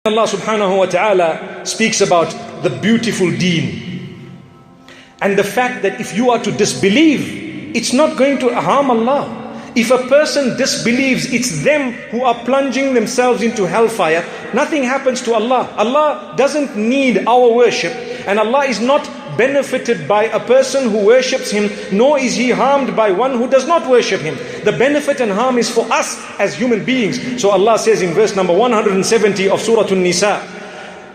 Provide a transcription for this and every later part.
Allah subhanahu wa ta'ala speaks about the beautiful deen and the fact that if you are to disbelieve, it's not going to harm Allah. If a person disbelieves, it's them who are plunging themselves into hellfire. Nothing happens to Allah. Allah doesn't need our worship, and Allah is not benefited by a person who worships Him, nor is He harmed by one who does not worship Him. The benefit and harm is for us as human beings. So Allah says in verse number 170 of Surah An-Nisa,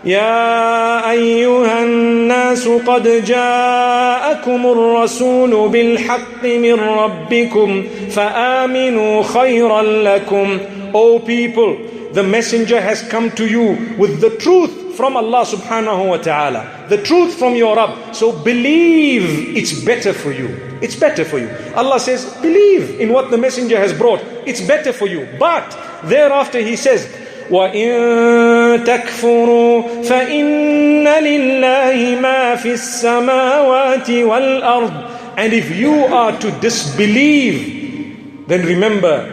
يا أيها الناس قد جاءكم الرسول بالحق من ربكم فآمنوا خيرا لكم. O people, the messenger has come to you with the truth from Allah subhanahu wa ta'ala, the truth from your Rabb. So believe, it's better for you. It's better for you. Allah says, believe in what the messenger has brought. It's better for you. But thereafter He says, وَإِن تَكْفُرُوا فَإِنَّ لِلَّهِ مَا فِي السَّمَاوَاتِ وَالْأَرْضِ. And if you are to disbelieve, then remember,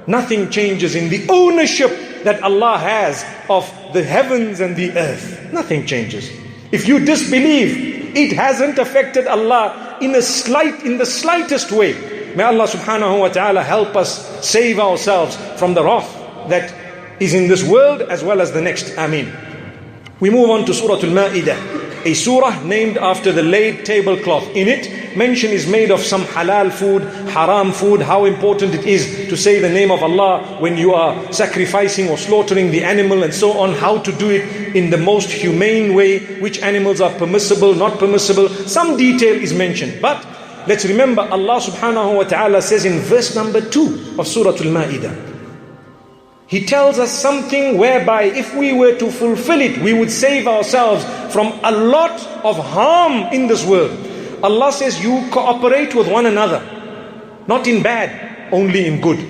nothing changes in the ownership that Allah has of the heavens and the earth. Nothing changes. If you disbelieve, it hasn't affected Allah in the slightest way. May Allah subhanahu wa ta'ala help us save ourselves from the wrath that is in this world as well as the next. Ameen. We move on to Surah Al-Ma'idah, a surah named after the laid tablecloth. In it, mention is made of some halal food, haram food, how important it is to say the name of Allah when you are sacrificing or slaughtering the animal, and so on, how to do it in the most humane way, which animals are permissible, not permissible. Some detail is mentioned. But let's remember, Allah subhanahu wa ta'ala says in verse number 2 of Surah Al-Ma'idah, He tells us something whereby if we were to fulfill it, we would save ourselves from a lot of harm in this world. Allah says, you cooperate with one another, not in bad, only in good.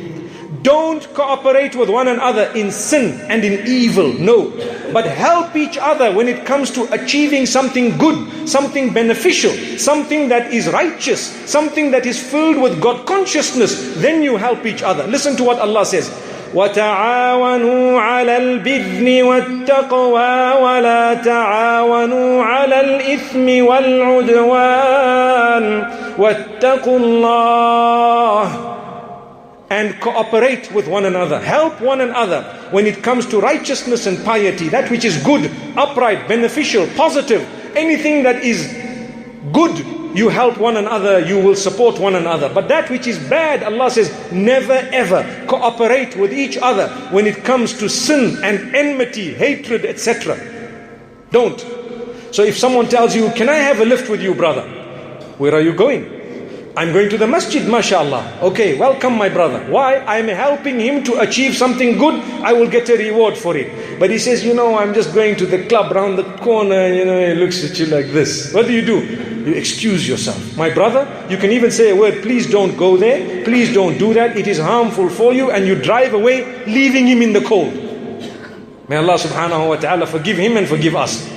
Don't cooperate with one another in sin and in evil, no. But help each other when it comes to achieving something good, something beneficial, something that is righteous, something that is filled with God consciousness. Then you help each other. Listen to what Allah says. وَتَعَاوَنُوا عَلَى الْبِرِّ وَالتَّقْوَى وَلَا تَعَاوَنُوا عَلَى الْإِثْمِ وَالْعُدْوَانِ وَاتَّقُوا اللَّهَ. And cooperate with one another, help one another when it comes to righteousness and piety, that which is good, upright, beneficial, positive, anything that is good. You help one another, you will support one another. But that which is bad, Allah says, never ever cooperate with each other when it comes to sin and enmity, hatred, etc. Don't. So if someone tells you, can I have a lift with you, brother? Where are you going? I'm going to the masjid, mashallah. Okay, welcome my brother. Why? I'm helping him to achieve something good. I will get a reward for it. But he says, I'm just going to the club round the corner. He looks at you like this. What do? You excuse yourself. My brother, you can even say a word, please don't go there. Please don't do that. It is harmful for you. And you drive away, leaving him in the cold. May Allah subhanahu wa ta'ala forgive him and forgive us.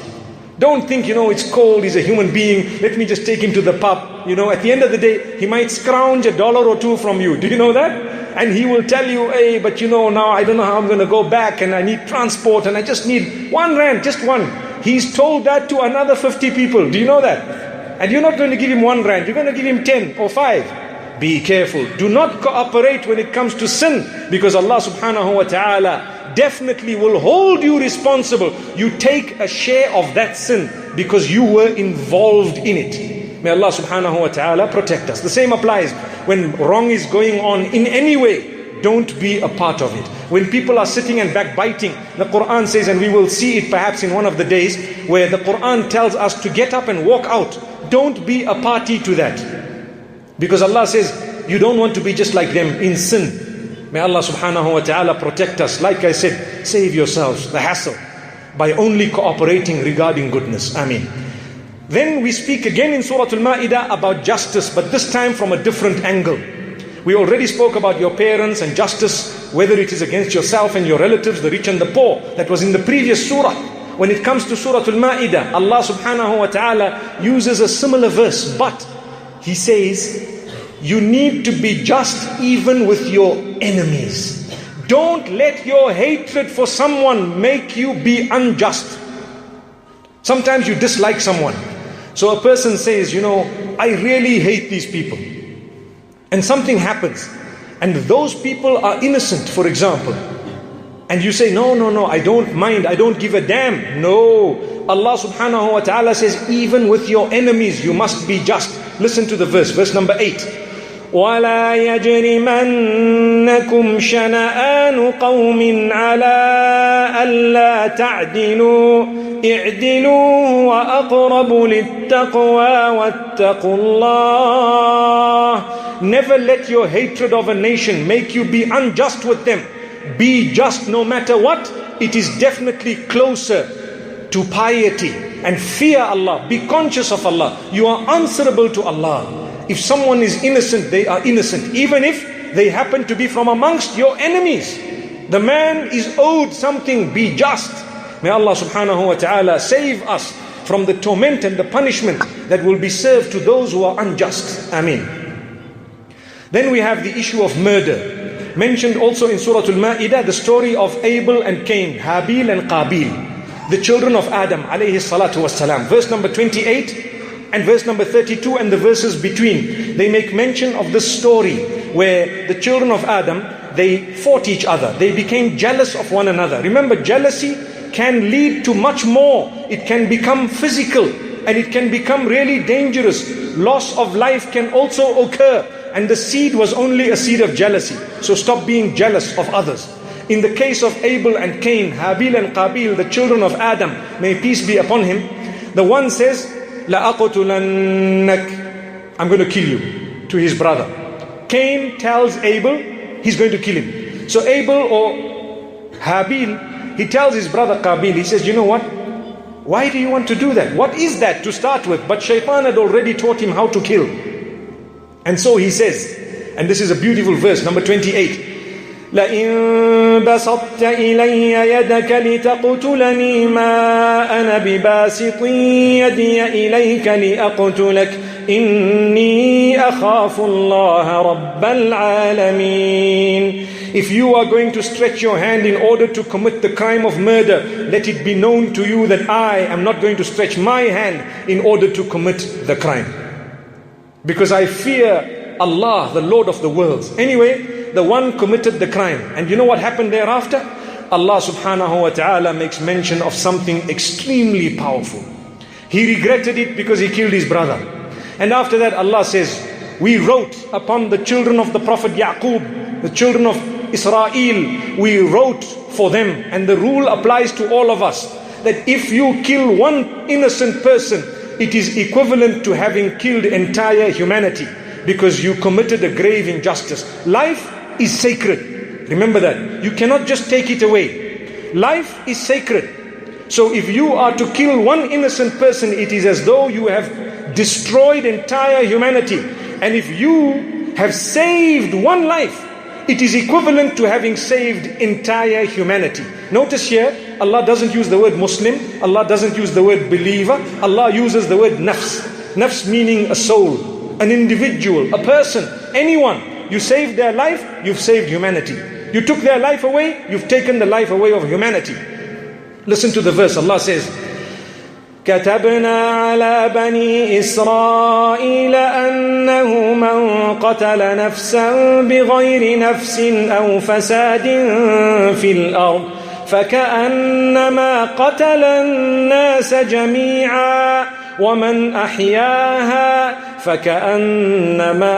Don't think, it's cold, he's a human being, let me just take him to the pub. At the end of the day, he might scrounge $1 or $2 from you. Do you know that? And he will tell you, hey, but now I don't know how I'm going to go back, and I need transport, and I just need 1 rand, just one. He's told that to another 50 people. Do you know that? And you're not going to give him 1 rand, you're going to give him 10 or 5. Be careful. Do not cooperate when it comes to sin, because Allah subhanahu wa ta'ala definitely will hold you responsible. You take a share of that sin because you were involved in it. May Allah subhanahu wa ta'ala protect us. The same applies when wrong is going on in any way. Don't be a part of it. When people are sitting and backbiting, the Quran says, and we will see it perhaps in one of the days, where the Quran tells us to get up and walk out. Don't be a party to that. Because Allah says, you don't want to be just like them in sin. May Allah subhanahu wa ta'ala protect us. Like I said, save yourselves the hassle by only cooperating regarding goodness. Ameen. Then we speak again in Surah Al-Ma'idah about justice, but this time from a different angle. We already spoke about your parents and justice, whether it is against yourself and your relatives, the rich and the poor. That was in the previous surah. When it comes to Surah Al-Ma'idah, Allah subhanahu wa ta'ala uses a similar verse, but He says, you need to be just even with your enemies. Don't let your hatred for someone make you be unjust. Sometimes you dislike someone. So a person says, I really hate these people. And something happens. And those people are innocent, for example. And you say, no, I don't mind, I don't give a damn. No. Allah subhanahu wa ta'ala says, even with your enemies, you must be just. Listen to the verse number 8. وَلَا يَجْرِمَنَّكُمْ شَنَآنُ قَوْمٍ عَلَىٰ أَلَّا تَعْدِلُوا اعْدِلُوا وَأَقْرَبُ لِلتَّقْوَى وَاتَّقُوا اللَّهَ. Never let your hatred of a nation make you be unjust with them. Be just no matter what. It is definitely closer to piety and fear Allah. Be conscious of Allah. You are answerable to Allah. If someone is innocent, they are innocent. Even if they happen to be from amongst your enemies. The man is owed something. Be just. May Allah subhanahu wa ta'ala save us from the torment and the punishment that will be served to those who are unjust. Ameen. Then we have the issue of murder. Mentioned also in Surah Al-Ma'idah, the story of Abel and Cain, Habil and Qabil, the children of Adam alayhi salatu wassalam. Verse number 28 and verse number 32 and the verses between. They make mention of this story where the children of Adam, they fought each other. They became jealous of one another. Remember, jealousy can lead to much more. It can become physical and it can become really dangerous. Loss of life can also occur. And the seed was only a seed of jealousy. So stop being jealous of others. In the case of Abel and Cain, Habil and Qabil, the children of Adam, may peace be upon him, the one says, لَأَقْتُلَنَّكَ, I'm going to kill you, to his brother. Cain tells Abel, he's going to kill him. So Abel or Habil, he tells his brother Qabil, he says, you know what? Why do you want to do that? What is that to start with? But Shaitan had already taught him how to kill. And so he says, and this is a beautiful verse, number 28. لَإِن بَسَطْتَ إِلَيَّ يَدَكَ لِتَقْتُلَنِي مَا أَنَا بِبَاسِطٍ يَدِيَ إِلَيْكَ لِأَقْتُلَكَ إِنِّي أَخَافُ اللَّهَ رَبَّ الْعَالَمِينَ. If you are going to stretch your hand in order to commit the crime of murder, let it be known to you that I am not going to stretch my hand in order to commit the crime. Because I fear Allah, the Lord of the worlds. Anyway, the one committed the crime. And you know what happened thereafter? Allah subhanahu wa ta'ala makes mention of something extremely powerful. He regretted it because he killed his brother. And after that Allah says, we wrote upon the children of the Prophet Yaqub, the children of Israel, we wrote for them. And the rule applies to all of us, that if you kill one innocent person, it is equivalent to having killed entire humanity, because you committed a grave injustice. Life is sacred. Remember that. You cannot just take it away. Life is sacred. So if you are to kill one innocent person, it is as though you have destroyed entire humanity. And if you have saved one life, it is equivalent to having saved entire humanity. Notice here, Allah doesn't use the word Muslim. Allah doesn't use the word believer. Allah uses the word nafs. Nafs meaning a soul, an individual, a person, anyone. You saved their life, you've saved humanity. You took their life away, you've taken the life away of humanity. Listen to the verse. Allah says, كتبنا على بني إسرائيل أنه من قتل نفسا بغير نفس أو فساد في الأرض فكأنما قتل الناس جميعا ومن أحياها فكأنما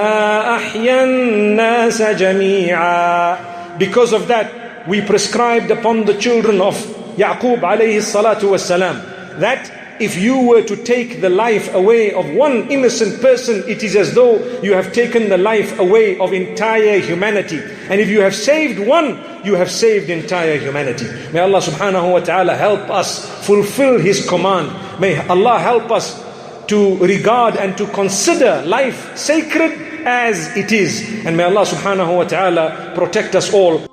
أحيا الناس جميعا. Because of that, we prescribed upon the children of Yaqub alayhi salatu wassalam that if you were to take the life away of one innocent person, it is as though you have taken the life away of entire humanity. And if you have saved one, you have saved entire humanity. May Allah subhanahu wa ta'ala help us fulfill His command. May Allah help us to regard and to consider life sacred as it is. And may Allah subhanahu wa ta'ala protect us all.